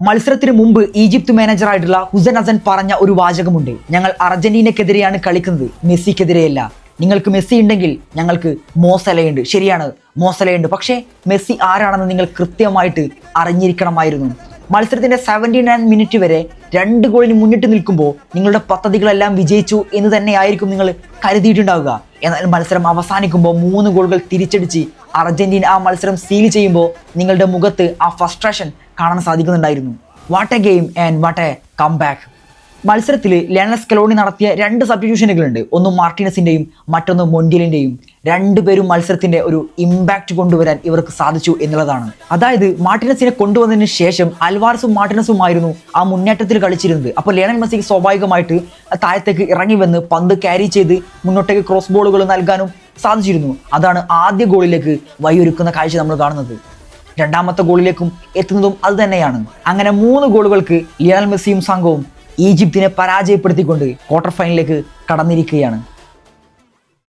മത്സരത്തിന് മുമ്പ് ഈജിപ്ത് മാനേജറായിട്ടുള്ള ഹുസൈൻ ഹസൻ പറഞ്ഞ ഒരു വാചകമുണ്ട്. ഞങ്ങൾ അർജന്റീനക്കെതിരെയാണ് കളിക്കുന്നത്, മെസ്സിക്കെതിരെയല്ല. നിങ്ങൾക്ക് മെസ്സി ഉണ്ടെങ്കിൽ ഞങ്ങൾക്ക് മോസലയുണ്ട്. ശരിയാണ്, മോസലയുണ്ട്. പക്ഷേ മെസ്സി ആരാണെന്ന് നിങ്ങൾ കൃത്യമായിട്ട് അറിഞ്ഞിരിക്കണമായിരുന്നു. മത്സരത്തിന്റെ 79 മിനിറ്റ് വരെ 2 ഗോളിന് മുന്നിട്ട് നിൽക്കുമ്പോൾ നിങ്ങളുടെ പദ്ധതികളെല്ലാം വിജയിച്ചു എന്ന് തന്നെയായിരിക്കും നിങ്ങൾ കരുതിയിട്ടുണ്ടാവുക. എന്നാൽ മത്സരം അവസാനിക്കുമ്പോൾ 3 ഗോളുകൾ തിരിച്ചടിച്ച് അർജന്റീന ആ മത്സരം സീൽ ചെയ്യുമ്പോൾ നിങ്ങളുടെ മുഖത്ത് ആ ഫ്രസ്ട്രേഷൻ കാണാൻ സാധിക്കുന്നുണ്ടായിരുന്നു. What a game and what a comeback. മത്സരത്തിൽ ലയണൽ സ്കലോണി നടത്തിയ 2 സബ്സ്റ്റിറ്റ്യൂഷനുകളുണ്ട്. ഒന്ന് മാർട്ടിനസിന്റെയും മറ്റൊന്ന് മൊണ്ടിലിന്റെയും. രണ്ടുപേരും മത്സരത്തിന്റെ ഒരു ഇമ്പാക്റ്റ് കൊണ്ടുവരാൻ ഇവർക്ക് സാധിച്ചു എന്നുള്ളതാണ്. അതായത് മാർട്ടിനസിനെ കൊണ്ടുവന്നതിന് ശേഷം അൽവാർസും മാർട്ടിനസുമായിരുന്നു ആ മുന്നേറ്റത്തിൽ കളിച്ചിരുന്നത്. അപ്പോൾ ലയണൽ മെസ്സിക്ക് സ്വാഭാവികമായിട്ട് താഴത്തേക്ക് ഇറങ്ങി വന്ന് പന്ത് ക്യാരി ചെയ്ത് മുന്നോട്ടേക്ക് ക്രോസ് ബോളുകൾ നൽകാനും സാധിച്ചിരുന്നു. അതാണ് ആദ്യ ഗോളിലേക്ക് വഴിയൊരുക്കുന്ന കാഴ്ച നമ്മൾ കാണുന്നത്. രണ്ടാമത്തെ ഗോളിലേക്കും എത്തുന്നതും അത് തന്നെയാണ്. അങ്ങനെ 3 ഗോളുകൾക്ക് ലയണൽ മെസ്സിയും സംഘവും ഈജിപ്തിനെ പരാജയപ്പെടുത്തിക്കൊണ്ട് ക്വാർട്ടർ ഫൈനലിലേക്ക് കടന്നിരിക്കുകയാണ്.